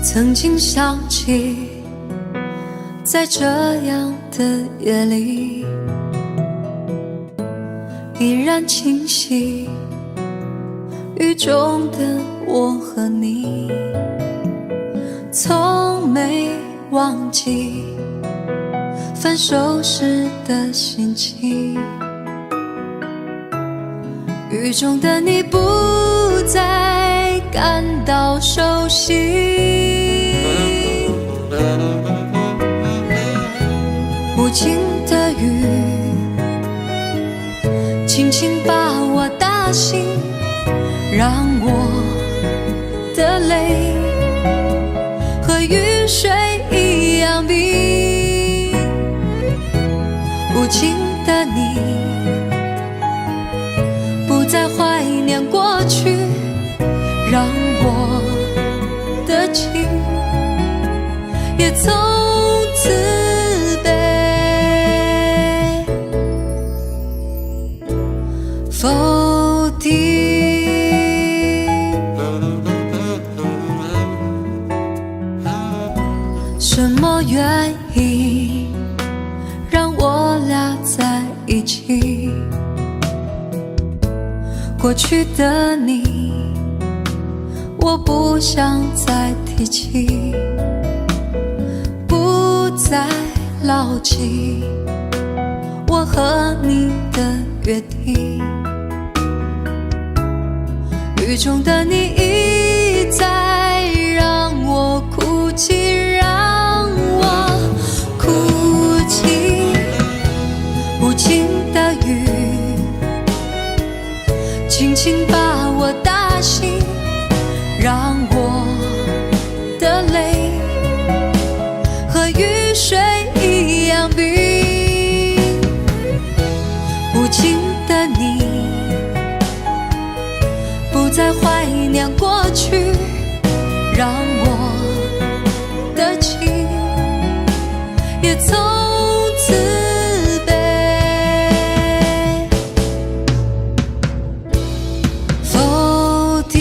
曾经想起，在这样的夜里，依然清晰雨中的我和你，从没忘记分手时的心情。雨中的你不再感到熟悉，无情的雨轻轻把我打醒，让我的泪和雨水一样冰。无情的你不再怀念过去，让我的情也从此被否定。什么原因让我俩在一起？过去的你，我不想再提起，不再牢记我和你的约定。雨中的你一再让我哭泣，让我哭泣。无情的雨轻轻把我打醒，让我的泪和雨水一样冰。无情的你不再怀念过去，让我的情也从此被否定。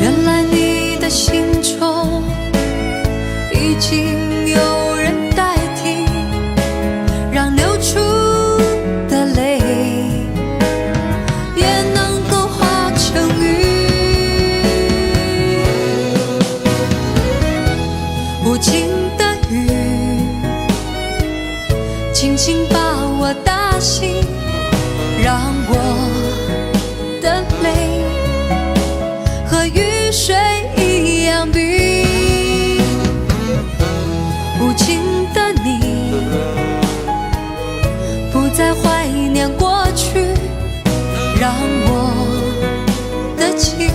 原来你的心中已经有人代替，让流出的泪也能够化成雨。无情的雨轻轻把我打醒，让我的泪和雨水一样冰。无情的你不再怀念过去，让我的情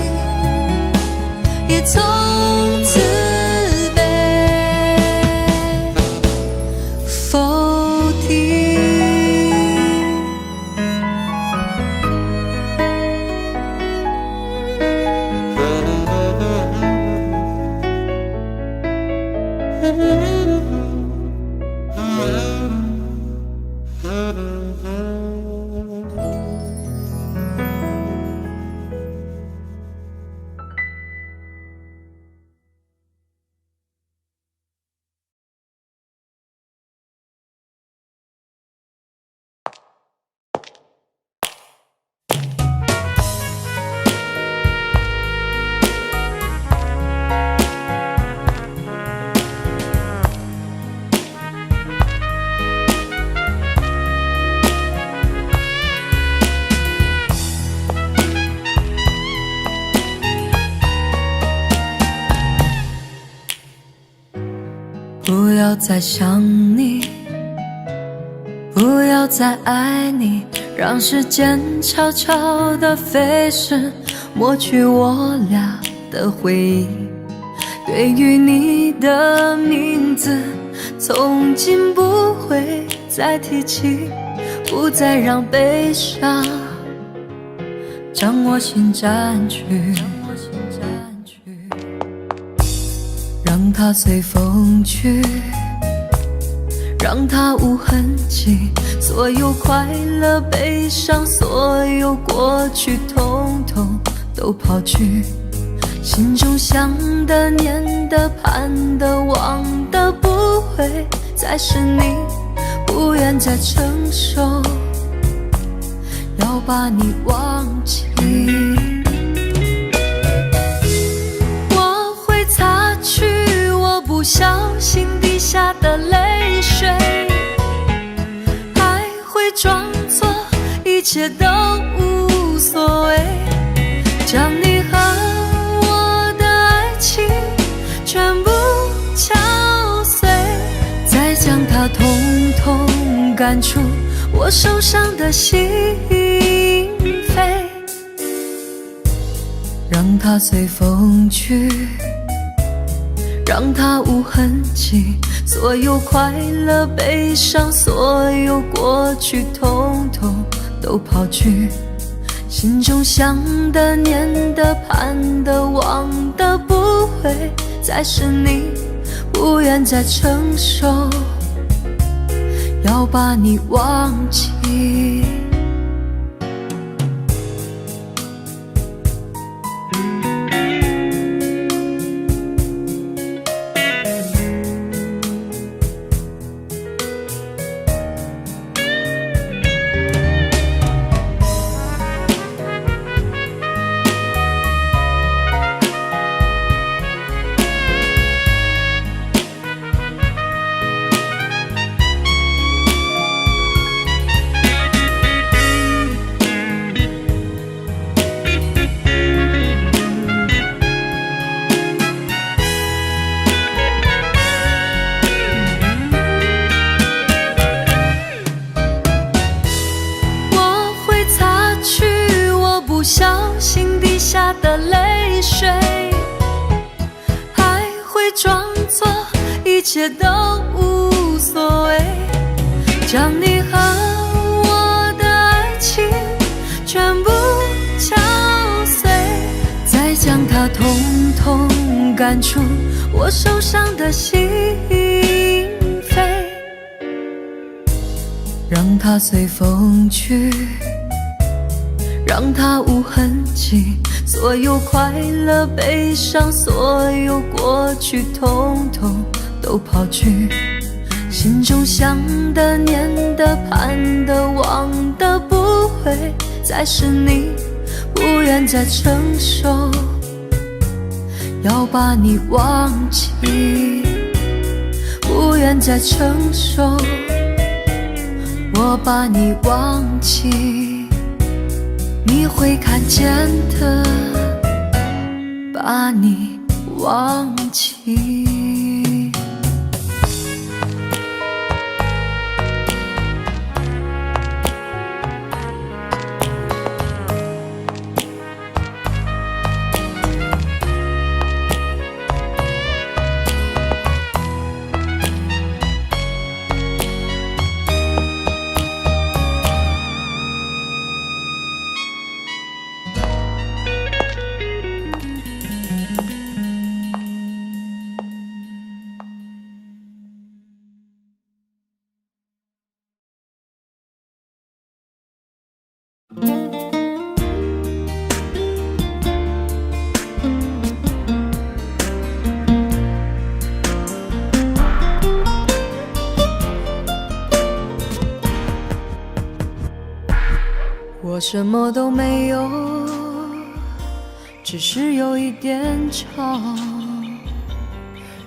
也从此被否定。不要再想你，不要再爱你，让时间悄悄地飞逝，抹去我俩的回忆。对于你的名字，从今不会再提起，不再让悲伤将我心占据，让它随风去，让它无痕迹，所有快乐悲伤，所有过去统统都抛去，心中想的念的盼的望的不会再是你，不愿再承受要把你忘记。我会擦去我不小心滴下的泪水，还会装作一切都无所谓，将你和我的爱情全部敲碎，再将它统统赶出我受伤的心扉，让它随风去，让它无痕迹，所有快乐悲伤，所有过去统统都抛去，心中想的念的盼的望的不会再是你，不愿再承受要把你忘记。不小心滴下的泪水，还会装作一切都无所谓，将你和我的爱情全部敲碎，再将它统统赶出我受伤的心扉，让它随风去，让它无痕迹，所有快乐悲伤，所有过去统统都抛去，心中想的念的盼的望的不会再是你，不愿再承受要把你忘记，不愿再承受我把你忘记，你会看见的，把你忘记。我什么都没有，只是有一点吵。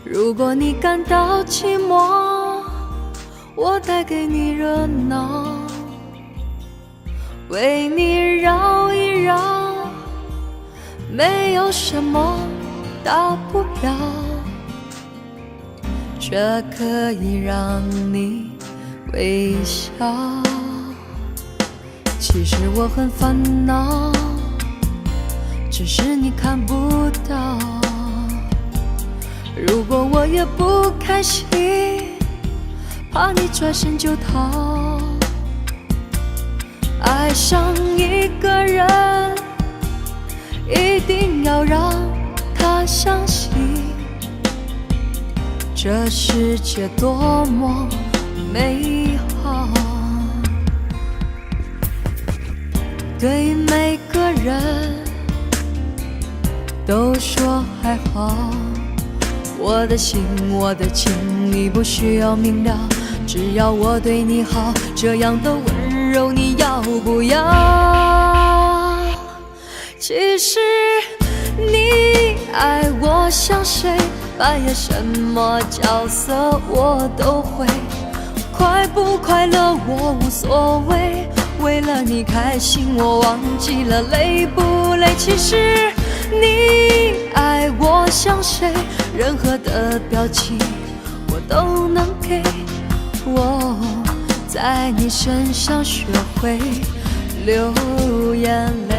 如果你感到寂寞，我带给你热闹，为你绕一绕，没有什么大不了，这可以让你微笑。其实我很烦恼，只是你看不到。如果我也不开心，怕你转身就逃。爱上一个人，一定要让他相信，这世界多么美好。对每个人都说还好，我的心我的情你不需要明了，只要我对你好，这样的温柔你要不要？其实你爱我像谁，扮演什么角色我都会，快不快乐我无所谓，为了你开心我忘记了累不累。其实你爱我像谁，任何的表情我都能给，我在你身上学会流眼泪。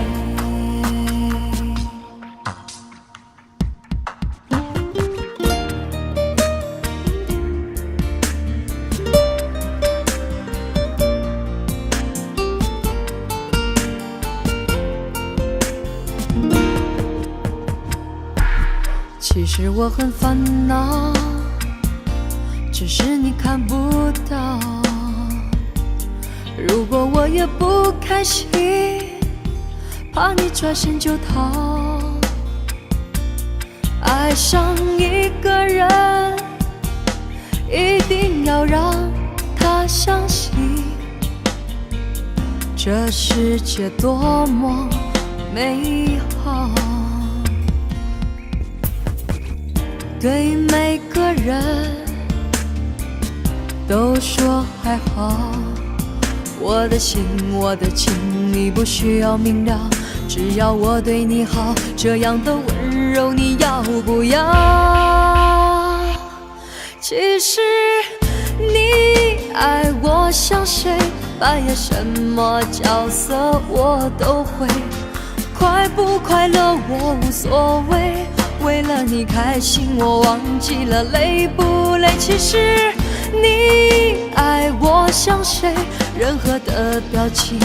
其实我很烦恼，只是你看不到。如果我也不开心，怕你转身就逃。爱上一个人，一定要让他相信，这世界多么美好。对每个人都说还好，我的心我的情你不需要明了，只要我对你好，这样的温柔你要不要？其实你爱我像谁，扮演什么角色我都会，快不快乐我无所谓，为了你开心我忘记了累不累。其实你爱我像谁，任何的表情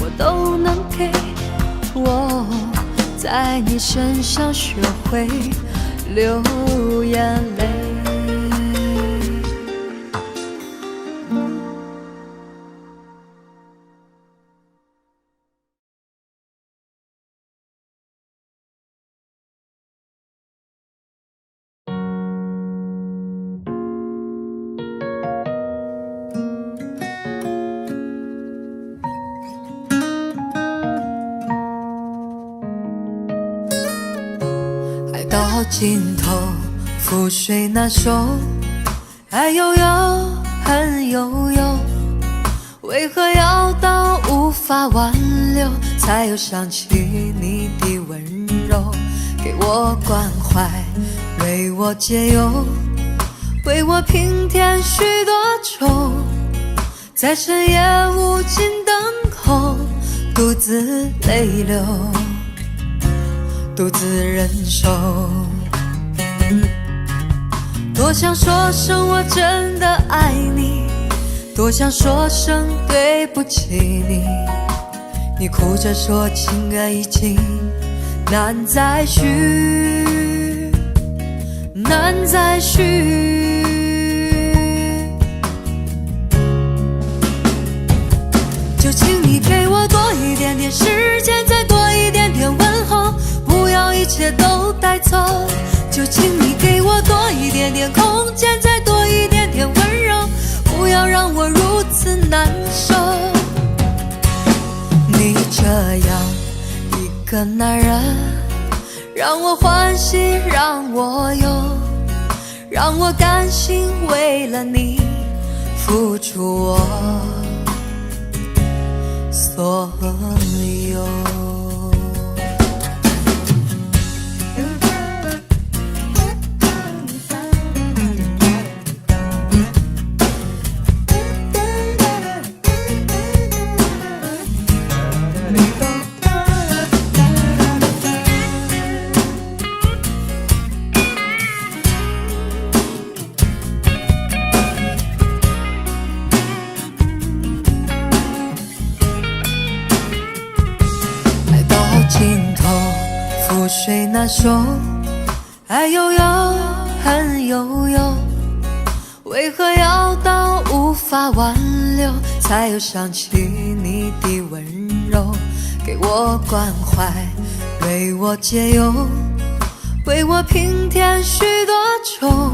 我都能给，我在你身上学会流眼泪。到尽头，覆水难收，爱悠悠，恨悠悠，为何要到无法挽留，才又想起你的温柔，给我关怀，为我解忧，为我平添许多愁，在深夜无尽等候，独自泪流，独自忍受。多想说声我真的爱你，多想说声对不起你，你哭着说情爱已经难再续，难再续。就请你给我多一点点时间，再多一点点问候，不要一切都带走。就请你给我多一点点空间，再多一点点温柔，不要让我如此难受。你这样一个男人，让我欢喜让我忧，让我甘心为了你付出我所有。尽头，覆水难收，爱悠悠，恨悠悠，为何要到无法挽留，才又想起你的温柔，给我关怀，为我解忧，为我平添许多愁，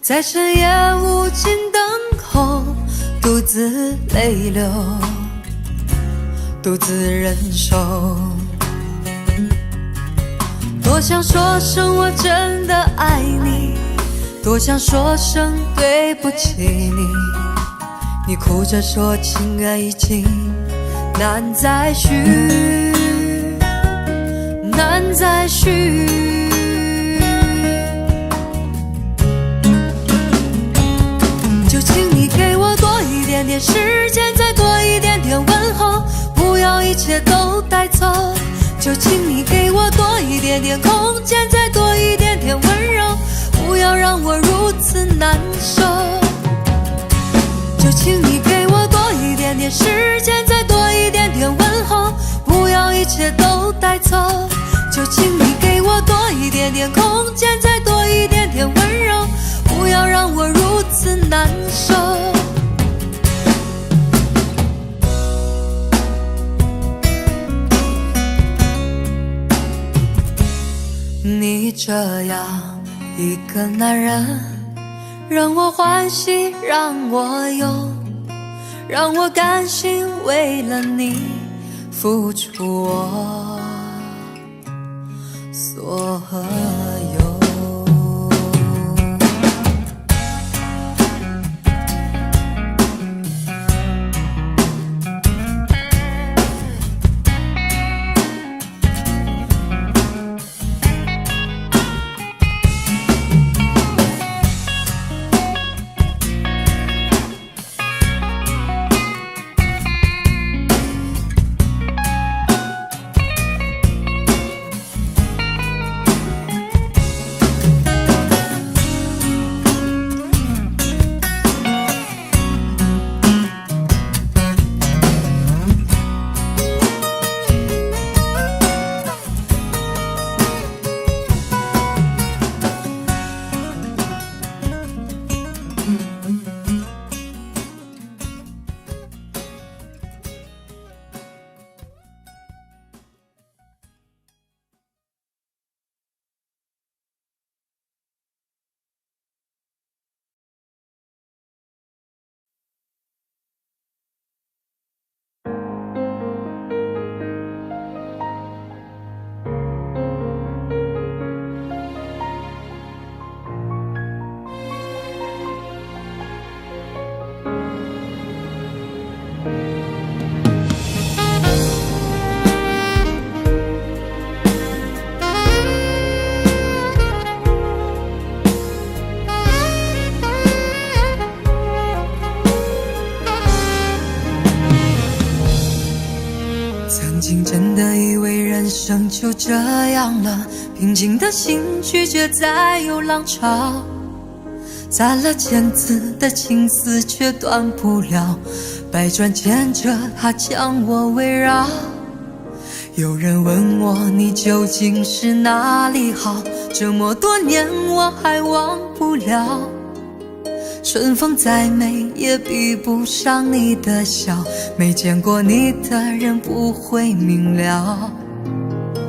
在深夜无尽灯口，独自泪流，独自忍受。多想说声我真的爱你，多想说声对不起你，你哭着说情爱已经难再续，难再续。就请你给我多一点点时间，再多一点点问候，不要一切都带走。就请你给我多一点点空间，再多一点点温柔，不要让我如此难受。就请你给我多一点点时间，再多一点点问候，不要一切都带走。就请你给我多一点点空间，再多一点点温柔，不要让我如此难受。你这样一个男人，让我欢喜，让我忧，让我甘心为了你付出我所有。曾经真的以为人生就这样了，平静的心拒绝再有浪潮，攒了千次的情丝却断不了，百转千折它将我围绕。有人问我你究竟是哪里好，这么多年我还忘不了。春风再美也比不上你的笑，没见过你的人不会明了。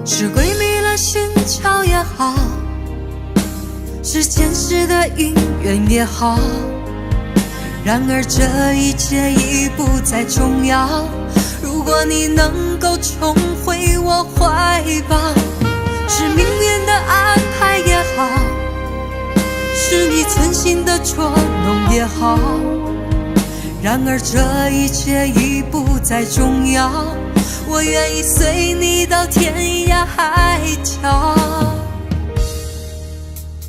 是鬼迷了心窍也好，是前世的因缘也好，然而这一切已不再重要。如果你能够重回我怀抱，是命运的安排也好，是你存心的捉弄也好，然而这一切已不再重要。我愿意随你到天涯海角。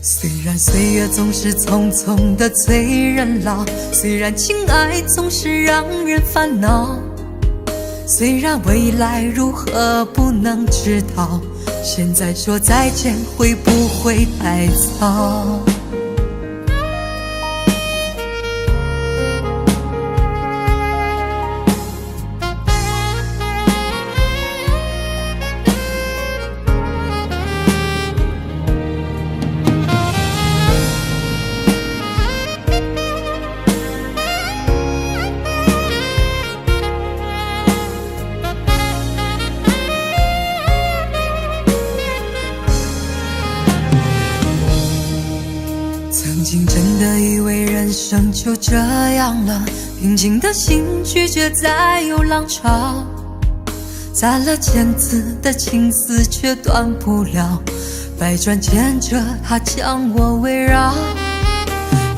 虽然岁月总是匆匆的催人老，虽然情爱总是让人烦恼，虽然未来如何不能知道，现在说再见会不会太早？以为人生就这样了，平静的心拒绝再有浪潮，攒了千次的情丝却断不了，百转千折它将我围绕。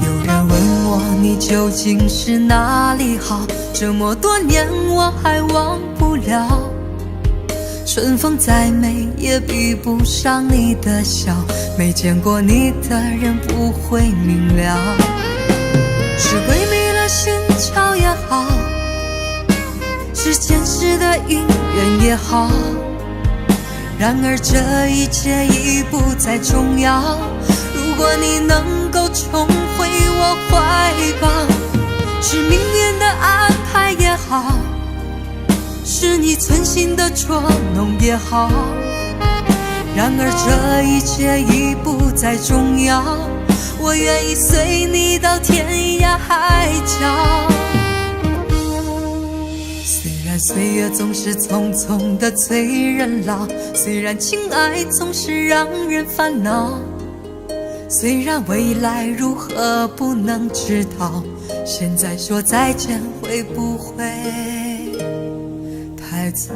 有人问我你究竟是哪里好，这么多年我还忘不了，春风再美也比不上你的笑，没见过你的人不会明了。是鬼迷了心窍也好，是前世的因缘也好，然而这一切已不再重要。如果你能够重回我怀抱，是命运的安排也好，是你存心的捉弄也好，然而这一切已不再重要，我愿意随你到天涯海角。虽然岁月总是匆匆的催人老，虽然情爱总是让人烦恼，虽然未来如何不能知道，现在说再见会不会太早？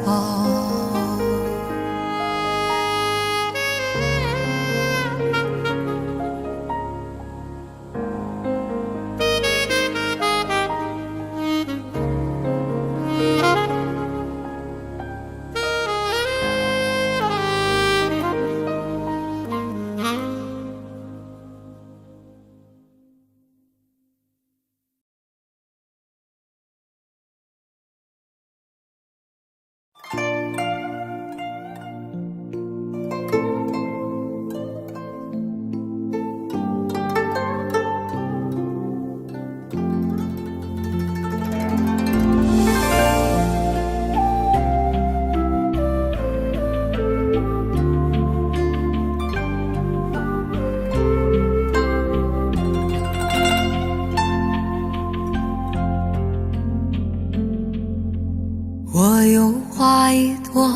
我有花一朵，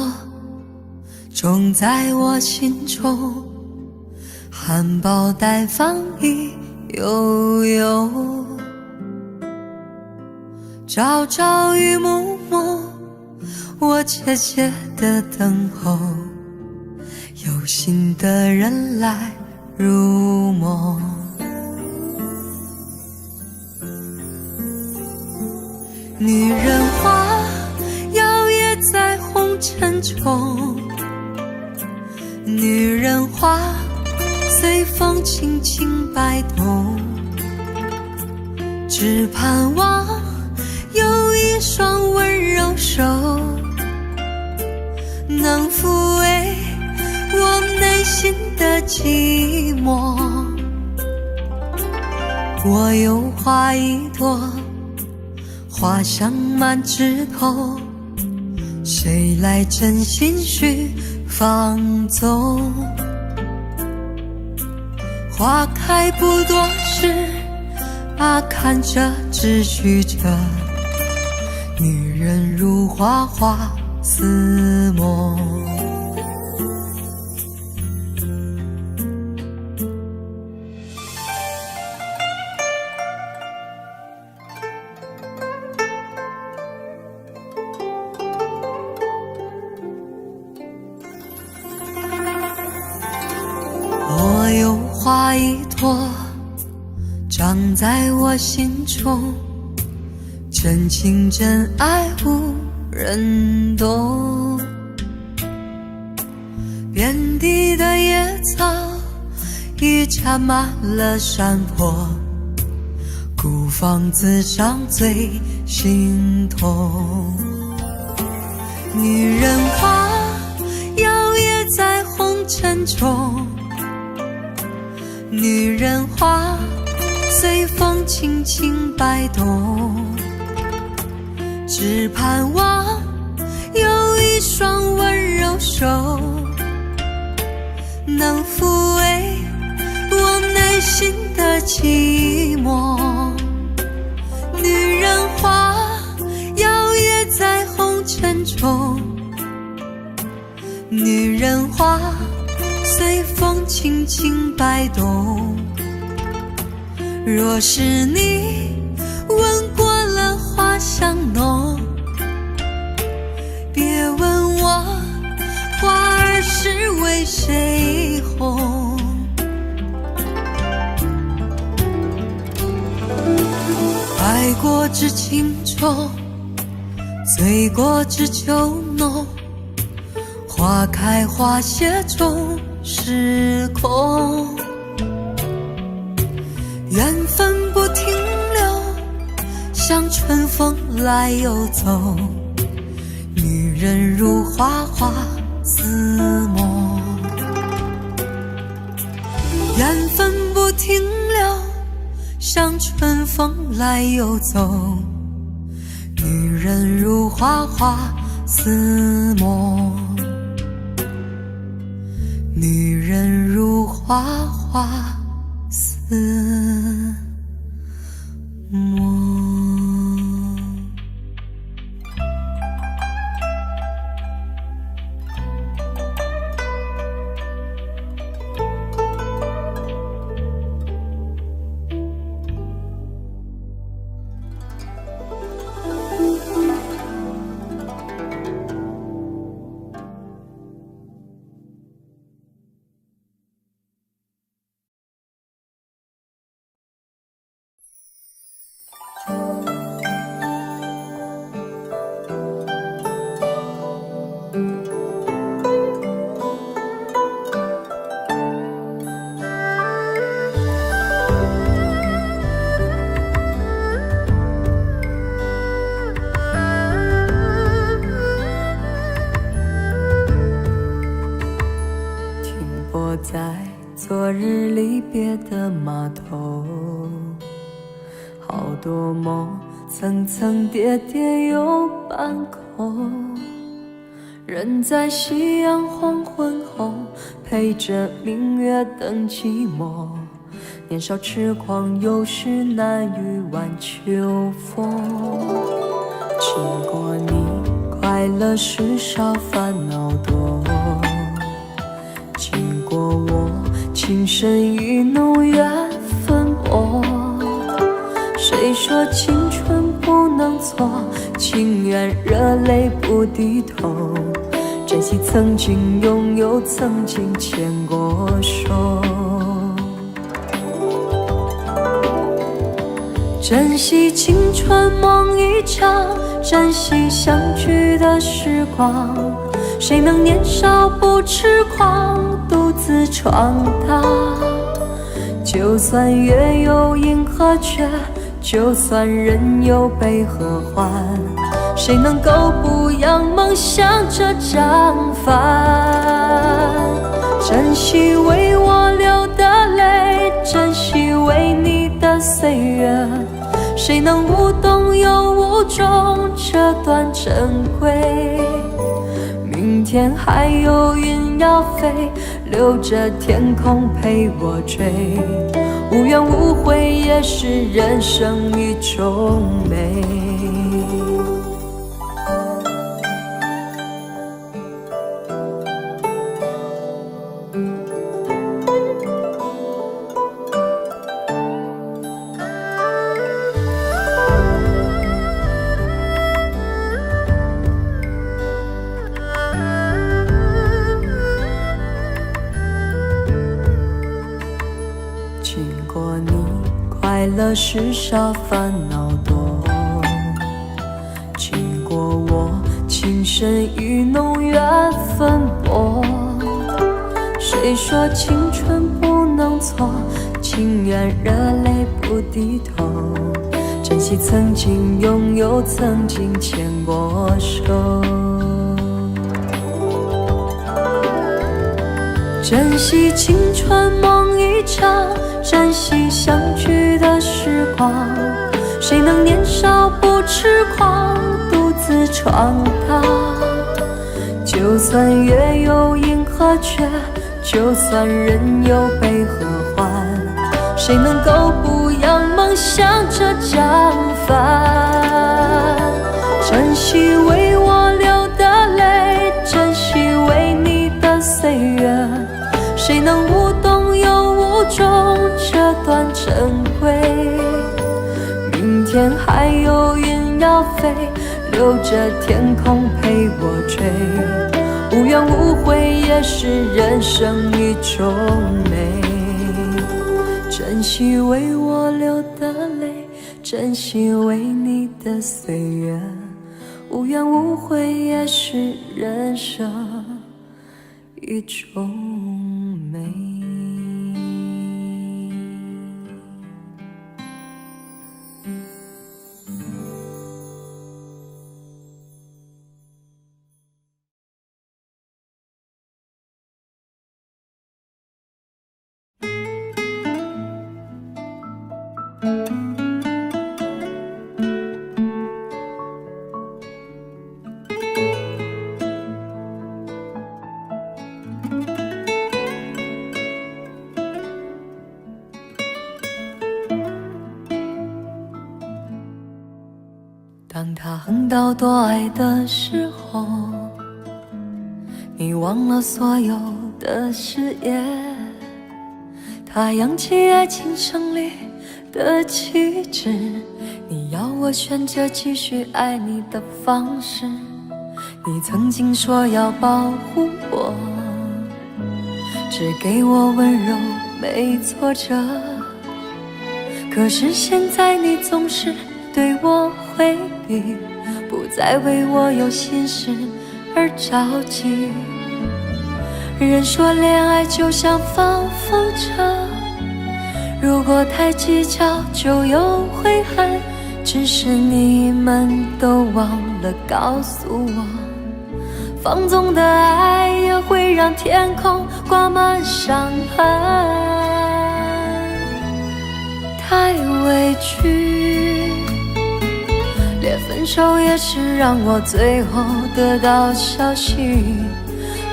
种在我心中，含苞待放一悠悠，朝朝与暮暮，我切切地等候，有心的人来入梦。女人花摇曳在红尘中，女人花随风轻轻摆动，只盼望有一双温柔手能抚慰我内心的寂寞。我有花一朵，花香满枝头，谁来真心去放纵？花开不多时，看着只许着女人如花花似梦。我有花一朵，长在我心中，真情真爱无人懂。遍地的野草已缠满了山坡，孤芳自赏最心痛。女人花摇曳在红尘中，女人花随风轻轻摆动，只盼望有一双温柔手能抚慰我内心的寂寞。女人花摇曳在红尘中，女人花随风轻轻摆动，若是你闻过了花香浓，别问我花儿是为谁红。爱过知情重，醉过知酒浓，花开花谢终是空。缘分不停留，像春风来又走，女人如花花似梦。缘分不停留，像春风来又走，女人如花花似梦。女人如花花似梦。在昨日离别的码头，好多梦层层叠叠又半空，人在夕阳黄昏后，陪着明月等寂寞。年少痴狂，有时难御晚秋风。经过你，快乐时少，烦恼多。经过我，情深意浓，缘分薄。谁说青春不能错？情愿热泪不低头。珍惜曾经拥有，曾经牵过手。珍惜青春梦一场，珍惜相聚的时光。谁能年少不痴狂，独自闯荡？就算月有阴和缺，就算人有悲和欢，谁能够不扬梦想这张帆？珍惜为我流的泪，珍惜为你的岁月，谁能无动又无衷这段珍贵？明天还有云要飞，留着天空陪我追。无怨无悔也是人生一种美。经过你，快乐时少，烦恼多。经过我，情深意浓，缘分薄。谁说青春不能错？情愿热泪不低头。珍惜曾经拥有，曾经牵过手。珍惜青春梦一场，珍惜相聚的时光。谁能年少不痴狂，独自闯荡？就算月有阴和缺，就算人有悲和欢，谁能够不扬梦想这张帆？珍惜为我流的泪，珍惜为你的岁月，谁能无动又无衷这段珍贵？还有云要飞，留着天空陪我追。无怨无悔也是人生一种美，珍惜为我流的泪，珍惜为你的岁月。无怨无悔也是人生一种美。当他横刀夺爱的时候，你忘了所有的誓言。他扬起爱情胜利的旗帜，你要我选择继续爱你的方式。你曾经说要保护我，只给我温柔没挫折，可是现在你总是对我回避，不再为我有心事而着急。人说恋爱就像放风筝，如果太计较就有悔恨，只是你们都忘了告诉我，放纵的爱也会让天空挂满伤痕。太委屈，连分手也是让我最后得到消息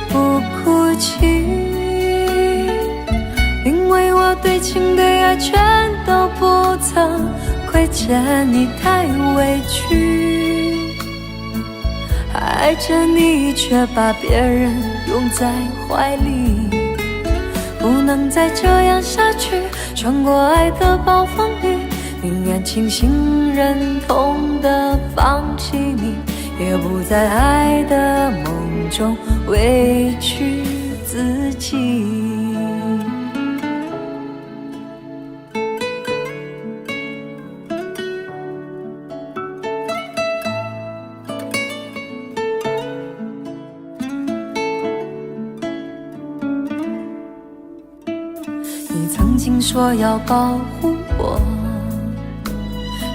不哭泣，因为我对情对爱全都不曾亏欠你。太委屈，爱着你却把别人拥在怀里，不能再这样下去，穿过爱的暴风雨，宁愿庆幸忍痛的放弃你，也不在爱的梦中委屈自己。你曾经说要保护我，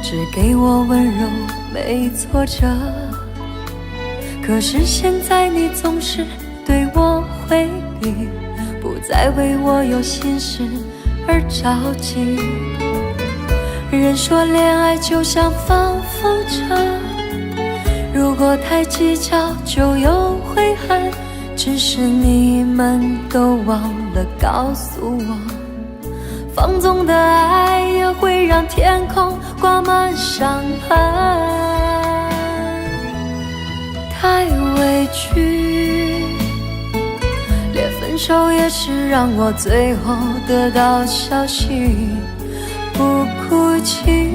只给我温柔没挫折，可是现在你总是对我回避，不再为我有心事而着急。人说恋爱就像放风筝，如果太计较就有悔恨，只是你们都忘了告诉我，放纵的爱也会让天空挂满伤痕。太委屈，连分手也是让我最后得到消息不哭泣，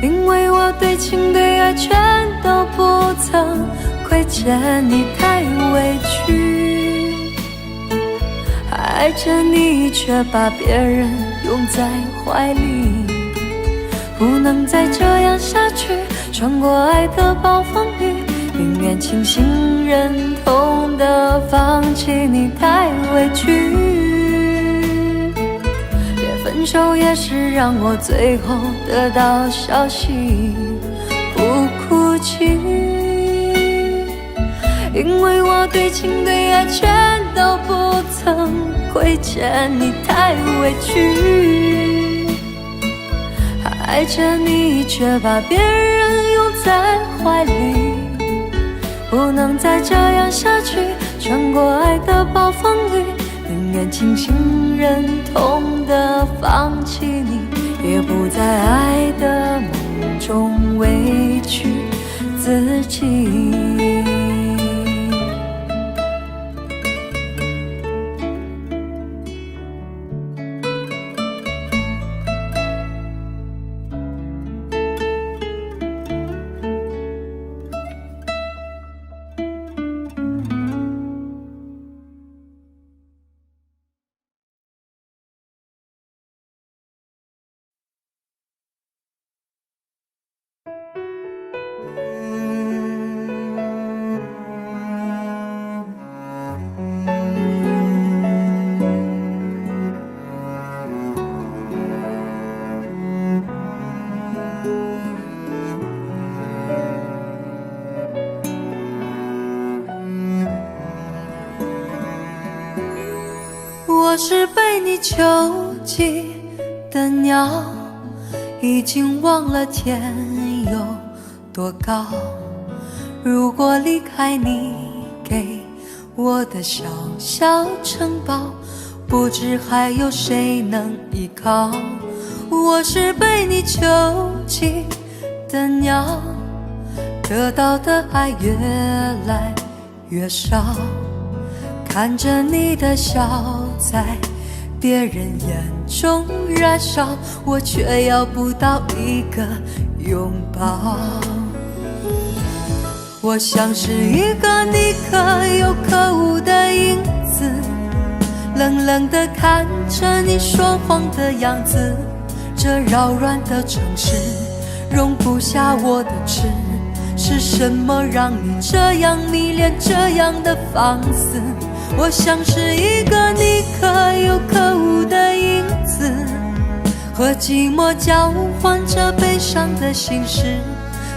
因为我对情对爱全都不曾亏欠你。太委屈，爱着你却把别人拥在怀里，不能再这样下去，穿过爱的暴风雨，宁愿庆幸忍痛的放弃你。太委屈，连分手也是让我最后得到消息不哭泣，因为我对情对爱全都不曾亏欠你。太委屈，爱着你却把别人拥在怀里，不能再这样下去，穿过爱的暴风雨，宁愿庆幸忍痛的放弃你，也不在爱的梦中委屈自己。我是被你囚禁的鸟，已经忘了天有多高。如果离开你给我的小小城堡，不知还有谁能依靠。我是被你囚禁的鸟，得到的爱越来越少，看着你的笑在别人眼中燃烧，我却要不到一个拥抱。我像是一个你可有可无的影子，冷冷地看着你说谎的样子。这扰乱的城市容不下我的痴，是什么让你这样迷恋，这样的放肆？我像是一个你可有可无的影子，和寂寞交换着悲伤的心事，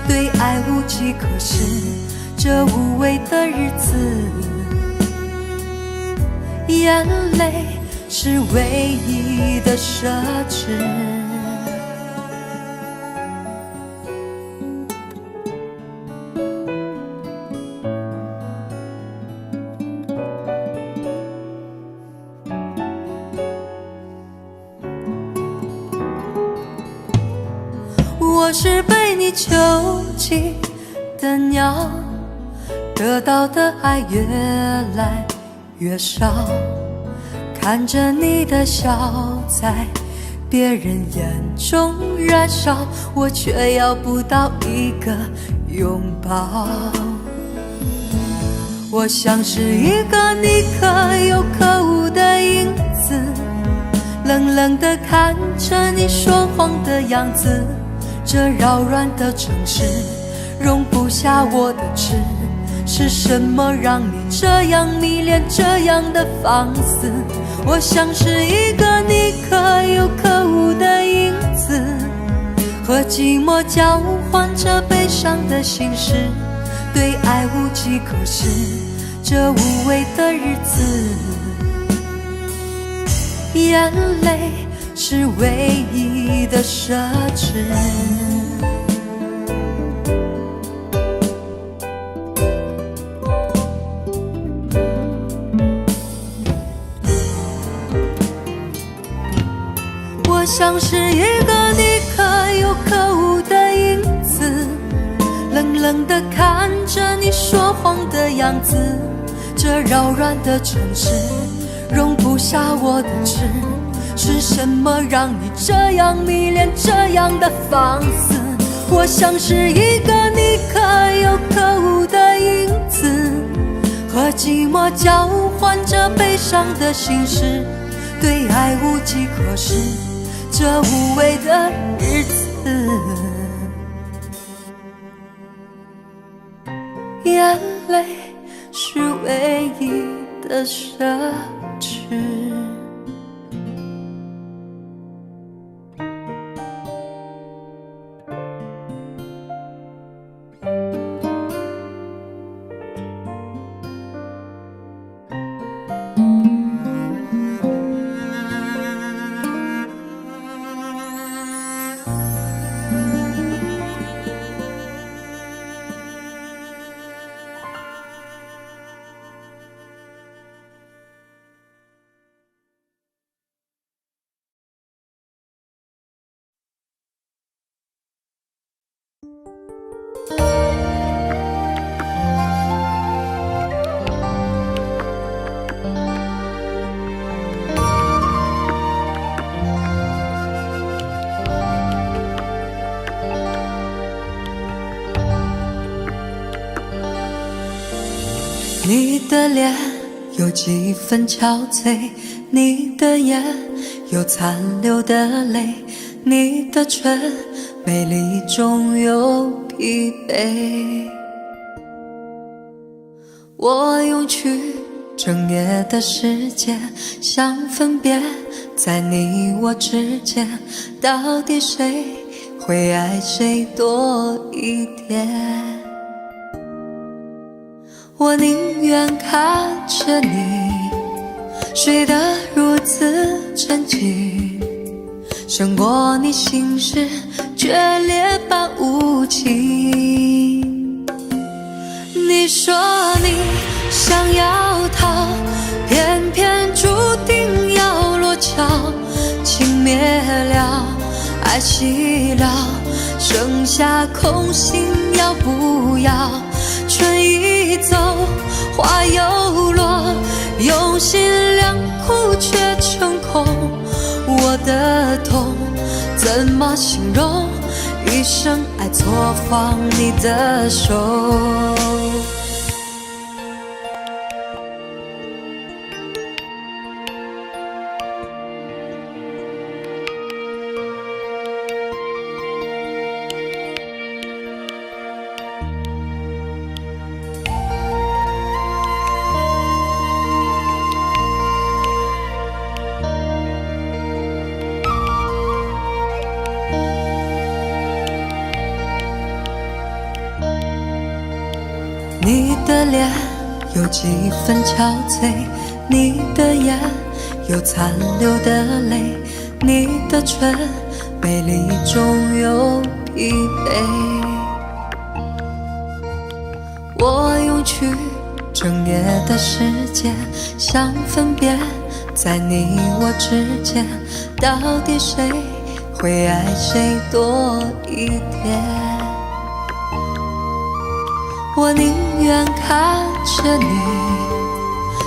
对爱无计可施，这无味的日子，眼泪是唯一的奢侈。我是被你囚禁的鸟，得到的爱越来越少，看着你的笑在别人眼中燃烧，我却要不到一个拥抱。我像是一个你可有可无的影子，冷冷地看着你说谎的样子。这扰乱的城市容不下我的痴，是什么让你这样迷恋，这样的放肆？我像是一个你可有可无的影子，和寂寞交换着悲伤的心事，对爱无计可施，这无味的日子，眼泪是唯一的奢侈。我像是一个你可有可无的影子，冷冷地看着你说谎的样子。这扰乱的城市容不下我的痴，是什么让你这样迷恋，这样的放肆？我像是一个你可有可无的影子，和寂寞交换着悲伤的心事，对爱无计可施，这无味的日子，眼泪是唯一的奢侈。你的脸有几分憔悴，你的眼有残留的泪，你的唇美丽中有疲惫。我用去整夜的时间，想分辨在你我之间，到底谁会爱谁多一点。我宁愿看着你睡得如此沉静，胜过你心事决裂般无情。你说你想要逃，偏偏注定要落脚，情灭了，爱熄了，剩下空心要不要？春已走，花又落，用心良苦却成空。我的痛怎么形容？一生爱错放你的手。你的脸有几分憔悴，你的眼有残留的泪，你的唇美丽中有疲惫。我用去整夜的时间，想分辨在你我之间，到底谁会爱谁多一点。我宁愿看着你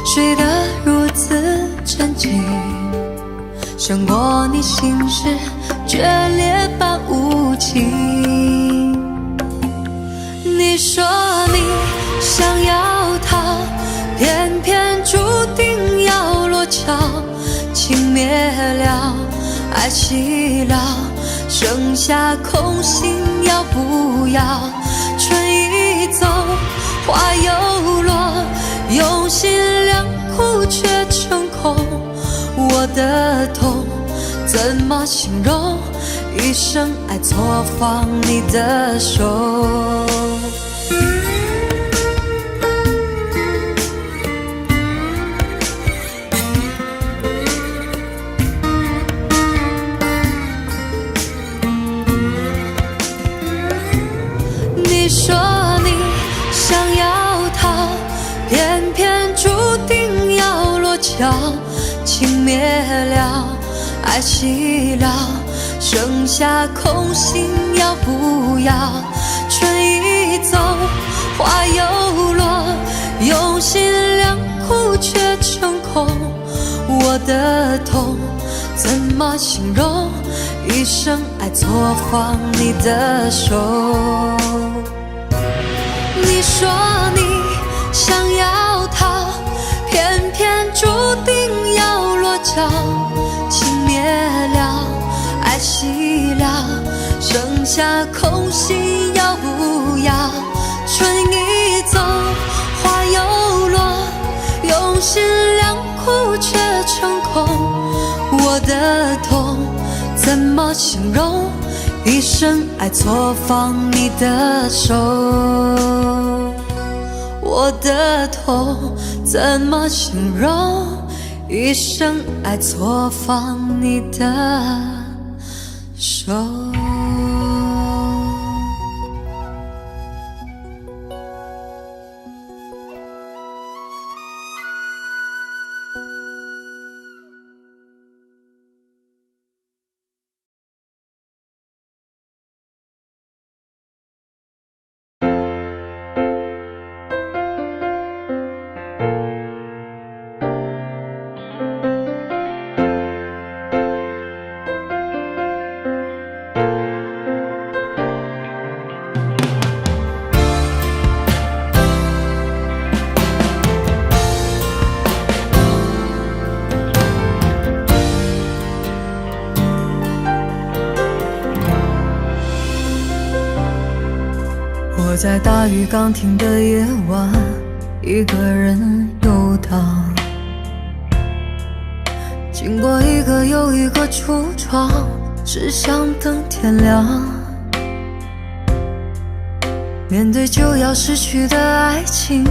睡得如此沉静，胜过你心事决裂般无情。你说你想要逃，偏偏注定要落脚，情灭了，爱熄了，剩下空心要不要？春已走，花又落，用心良苦却成空。我的痛怎么形容？一生爱错放你的手。你说你想要逃，偏偏注定要落脚，情灭了，爱熄了，剩下空心要不要？春已走，花又落，用心良苦却成空。我的痛怎么形容？一生爱错放你的手。你说你想要逃，偏偏注定要落脚，情灭了，爱熄了，剩下空心要不要？春已走，花又落，用心良苦却成空。我的痛怎么形容？一生爱错放你的手。我的痛怎么形容？一生爱错放你的手。我在大雨刚停的夜晚，一个人游荡，经过一个又一个橱窗，只想等天亮。面对就要失去的爱情，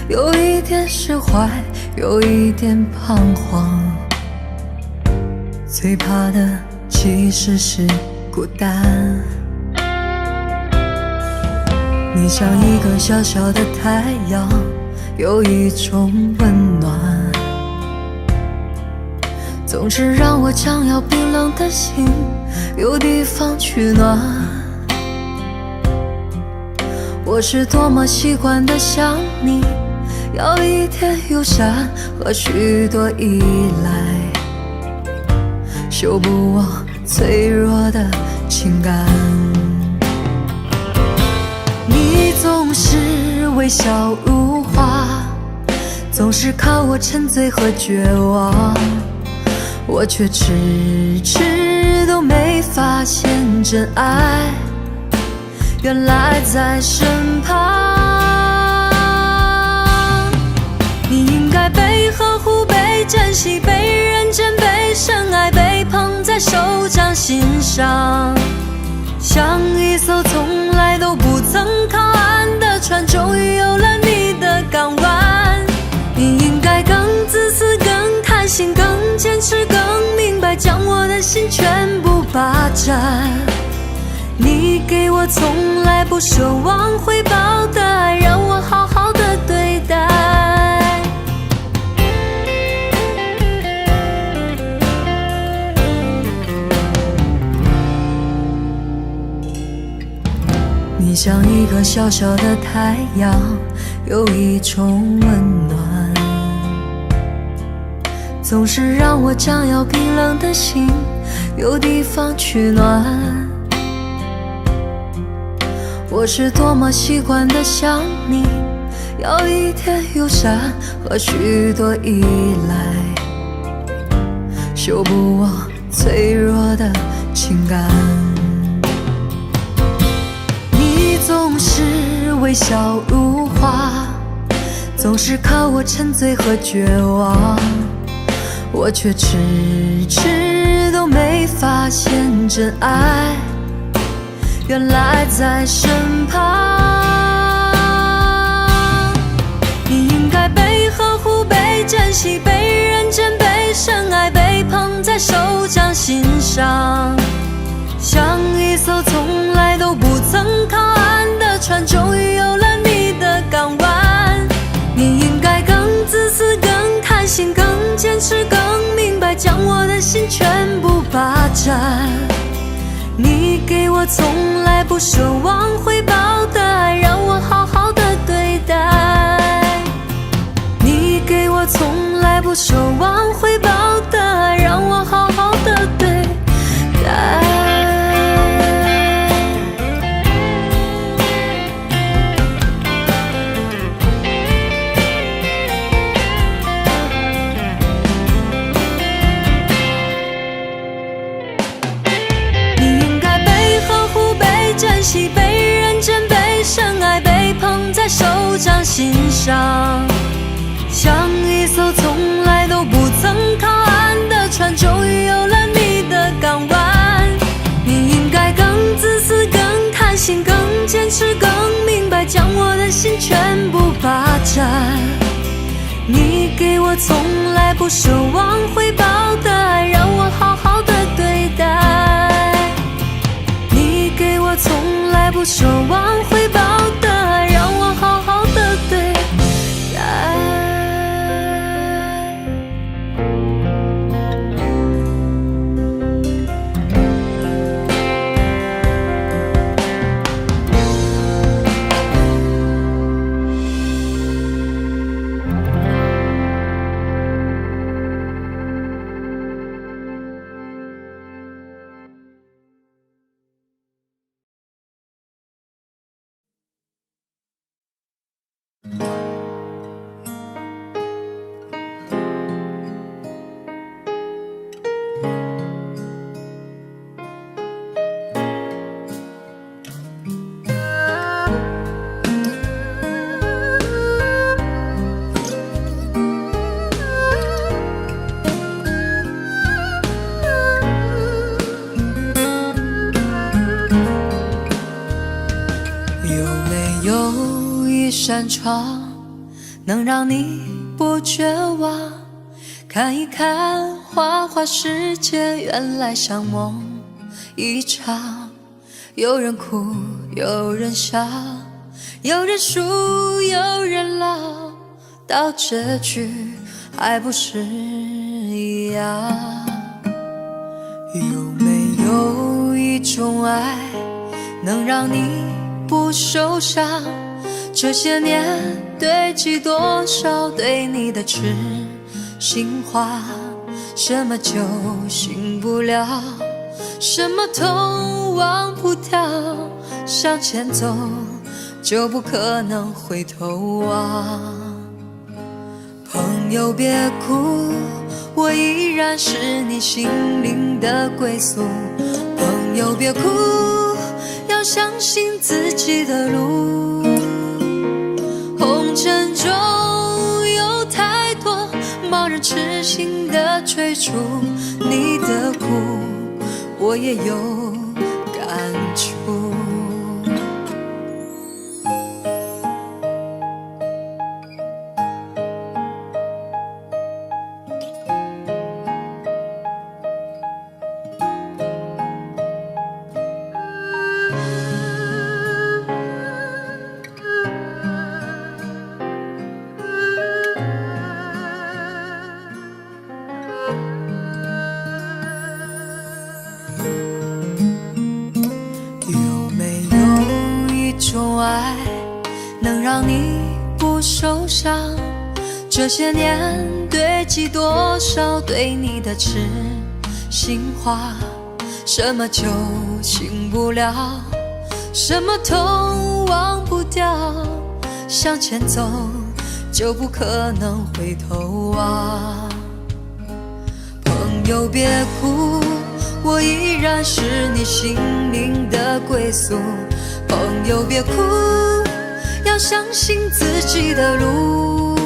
有一点释怀，有一点彷徨。最怕的其实是孤单。你像一个小小的太阳，有一种温暖，总是让我将要冰冷的心有地方取暖。我是多么习惯的想你，要一点友善和许多依赖，修补我脆弱的情感。你总是微笑如花，总是看我沉醉和绝望，我却迟迟都没发现真爱原来在身旁。你应该被呵护、被珍惜、被认真、被深爱、被捧在手掌心上，像一艘从来都不曾靠岸的船，终于有了你的港湾。你应该更自私、更贪心、更坚持、更明白，将我的心全部霸占。你给我从来不奢望回报的爱，让我好好的对待。你像一个小小的太阳，有一种温暖，总是让我将要冰冷的心有地方取暖。我是多么习惯的想你，要一点友善和许多依赖，修补我脆弱的情感。你总是微笑如花，总是看我沉醉和绝望，我却迟迟都没发现真爱原来在身旁。你应该被呵护、被珍惜、被认真、被深爱、被捧在手掌心上，像一艘从来都不曾靠岸的船，终于有了你的港湾。你应该更自私、更贪心、更坚持、更明白，将我的心全部霸占。你给我从来不奢望回报的爱，让我好好的对待。你给我从来不奢望回报的爱，让我好好的对待。被认真、被深爱、被捧在手掌心上，像一艘从来都不曾靠岸的船，终于有了你的港湾。你应该更自私、更贪心、更坚持、更明白，将我的心全部霸占。你给我从来不奢望回报的爱，让我好好的对待。你给我从来不奢望回报的爱，让我好好的对待。有没有一扇窗，能让你不绝望，看一看花花世界，原来像梦一场。有人哭，有人笑，有人输，有人老，到结局还不是一样。有没有一种爱能让你不受伤？这些年堆积多少对你的痴心话，什么酒醒不了，什么痛忘不掉，向前走就不可能回头望。朋友别哭，我依然是你心灵的归宿。朋友别哭，要相信自己的路。红尘中有太多盲人痴心的追逐，你的苦我也有感触。爱能让你不受伤，这些年堆积多少对你的痴心话，什么酒醒不了，什么痛忘不掉，向前走就不可能回头望。朋友别哭，我依然是你心灵的归宿。朋友别哭，要相信自己的路。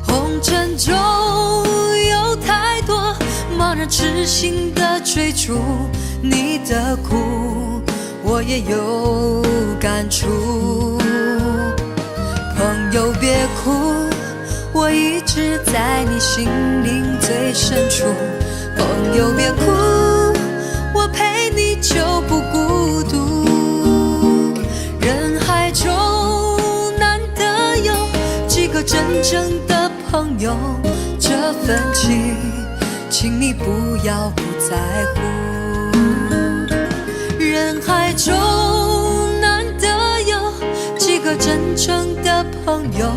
红尘中有太多盲人痴心的追逐，你的苦我也有感触。朋友别哭，我一直在你心灵最深处。朋友别哭，我陪你就不孤独。人海中难得有几个真正的朋友，这份情请你不要不在乎。人海中难得有几个真正的朋友，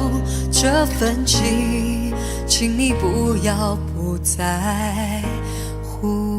这份情请你不要不在乎。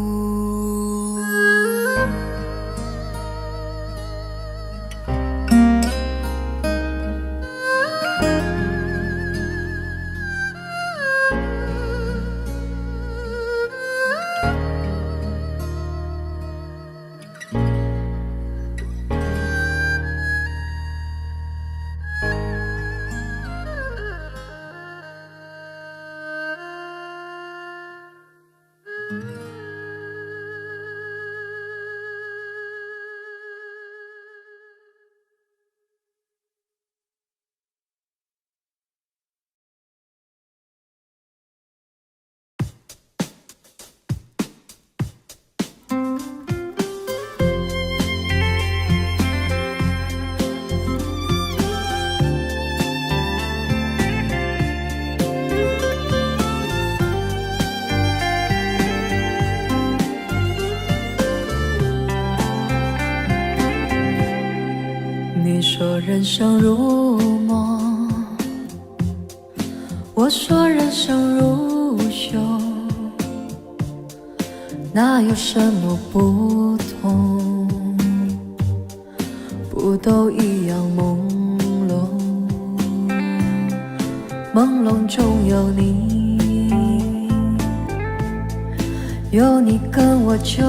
人生如梦，我说人生如秀，哪有什么不同？不都一样朦胧，朦胧中有你，有你跟我就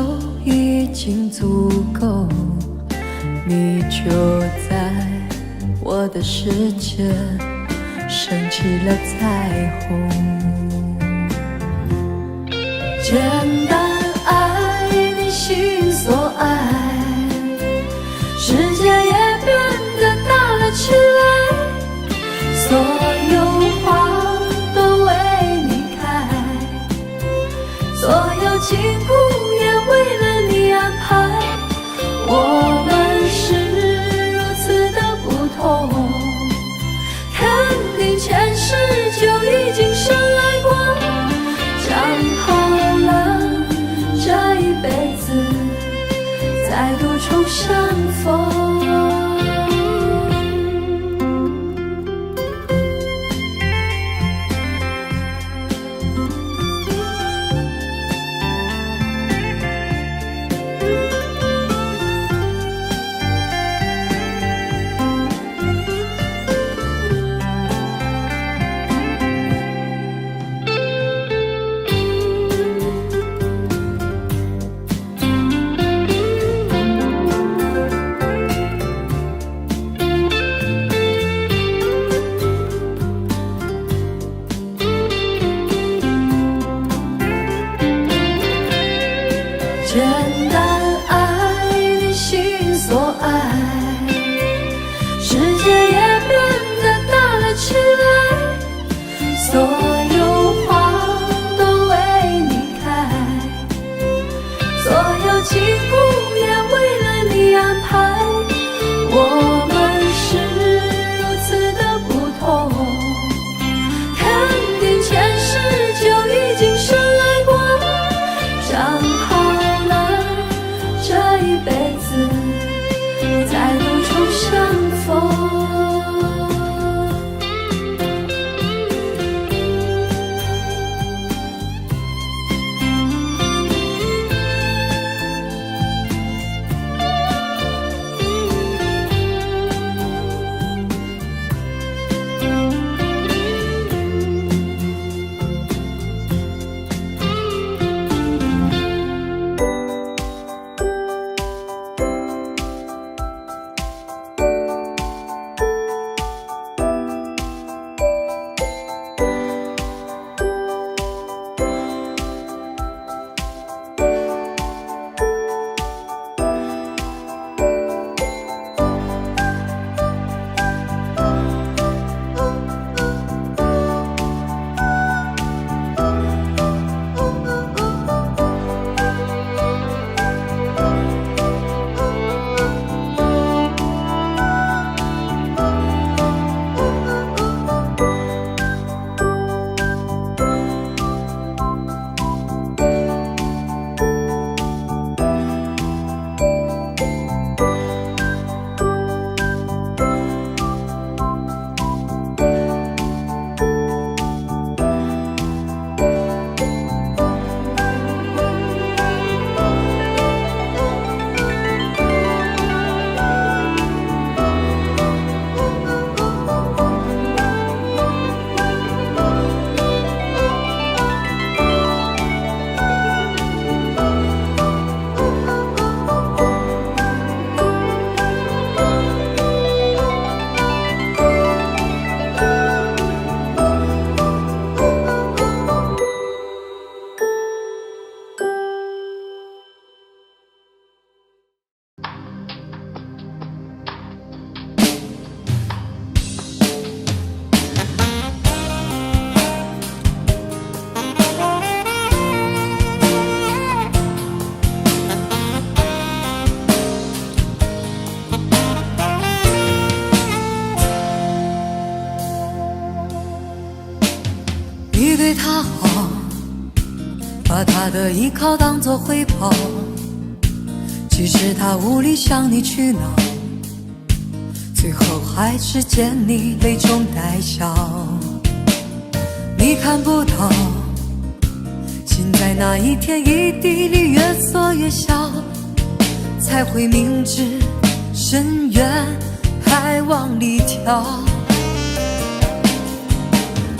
已经足够，你就在我的世界升起了彩虹。简单爱你心所爱，世界也变得大了起来，所有话重相逢。简单爱你心所爱，世界也变得大了起来，所有花都为你开，所有景物也为了你安排。我们是如此的不同，肯定前世就已经深爱过，讲好这一辈子再度重相逢。你对他好，把他的依靠当作回报，即使他无力向你取闹，最后还是见你泪中带笑。你看不到，心在那一天一地里越缩越小，才会明知深渊还往里跳。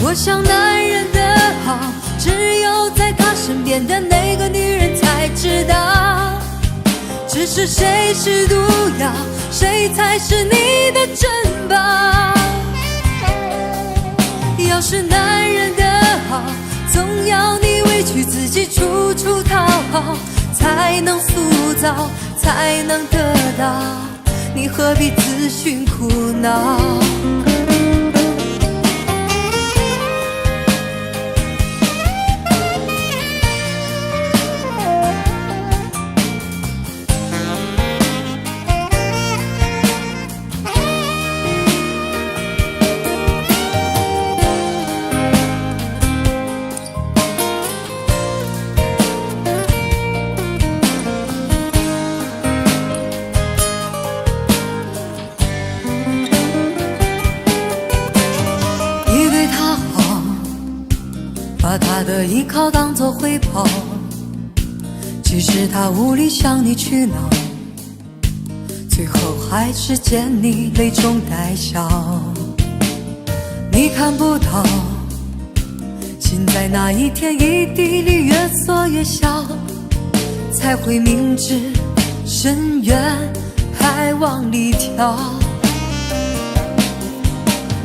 我想男人的好，只有在他身边的那个女人才知道。只是谁是毒药，谁才是你的珍宝。要是男人的好，总要你委屈自己处处讨好，才能塑造，才能得到。你何必自寻苦恼？把他的依靠当作回报，即使他无力向你取闹，最后还是见你泪中带笑。你看不到，心在那一天一地里越缩越小，才会明知深渊还往里跳。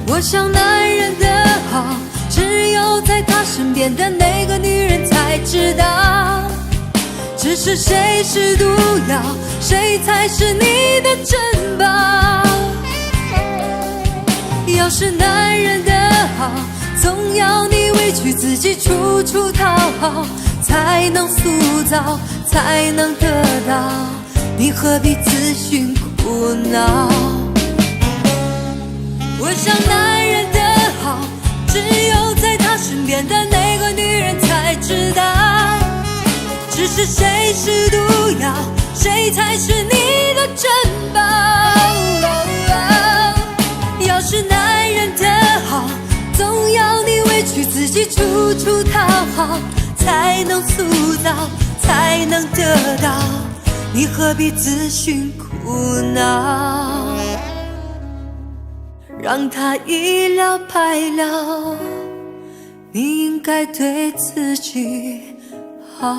我想男人的好，只有在他身边的那个女人才知道，只是谁是毒药，谁才是你的珍宝。要是男人的好，总要你委屈自己处处讨好，才能塑造，才能得到，你何必自寻苦恼？我想男人的好，只有在他身边的那个女人才知道，只是谁是毒药，谁才是你的珍宝。要是男人的好，总要你委屈自己处处讨好，才能塑造，才能得到，你何必自寻苦恼？让他一了百了，你应该对自己好。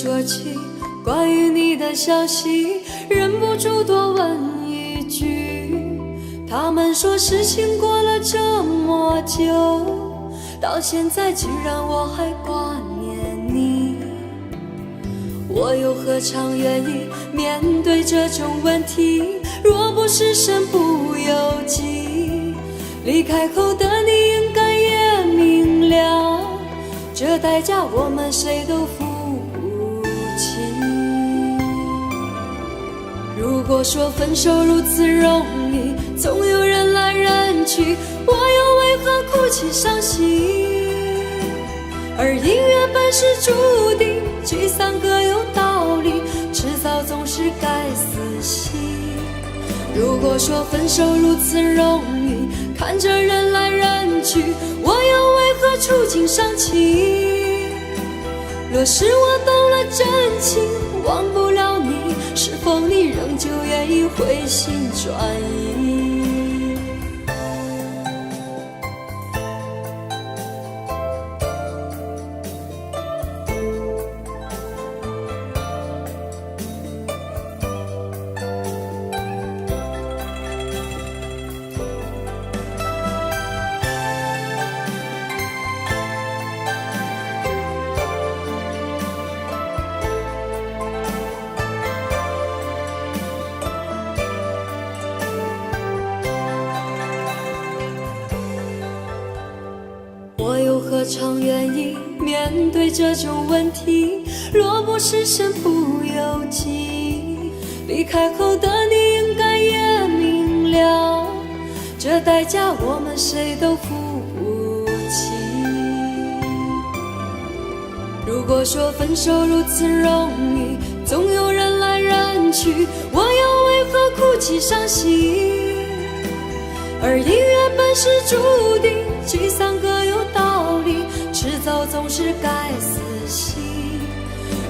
说起关于你的消息，忍不住多问一句。他们说事情过了这么久，到现在竟然我还挂念你。我又何尝愿意面对这种问题？若不是身不由己，离开后的你应该也明了，这代价我们谁都付不起。如果说分手如此容易，总有人来人去，我又为何哭泣伤心？而音乐本是注定，聚散各有道理，迟早总是该死心。如果说分手如此容易，看着人来人去，我又为何触景伤情？若是我动了真情，忘不了你，是否你仍旧愿意回心转意？我又何尝愿意面对这种问题？若不是身不由己，离开后的你应该也明了，这代价我们谁都付不起。如果说分手如此容易，总有人来人去，我又为何哭泣伤心？而音乐本是注定，聚散各有道理，迟早总是该死心。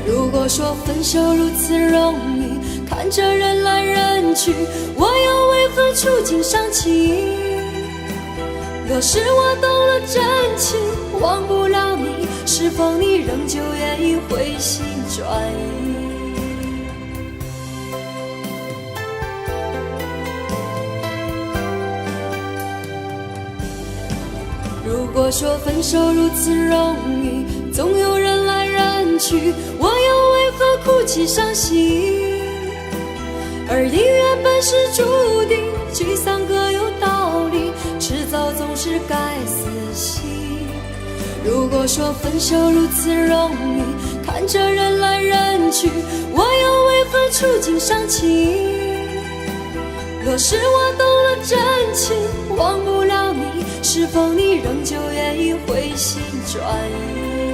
如果说分手如此容易，看着人来人去，我又为何触景伤情？若是我动了真情，忘不了你，是否你仍旧愿意回心转意？如果说分手如此容易，总有人来人去，我又为何哭泣伤心？而音乐本是注定，聚散各有道理，迟早总是该死心。如果说分手如此容易，看着人来人去，我又为何触景伤情？若是我动了真情，忘不了你，是否你仍旧愿意回心转意？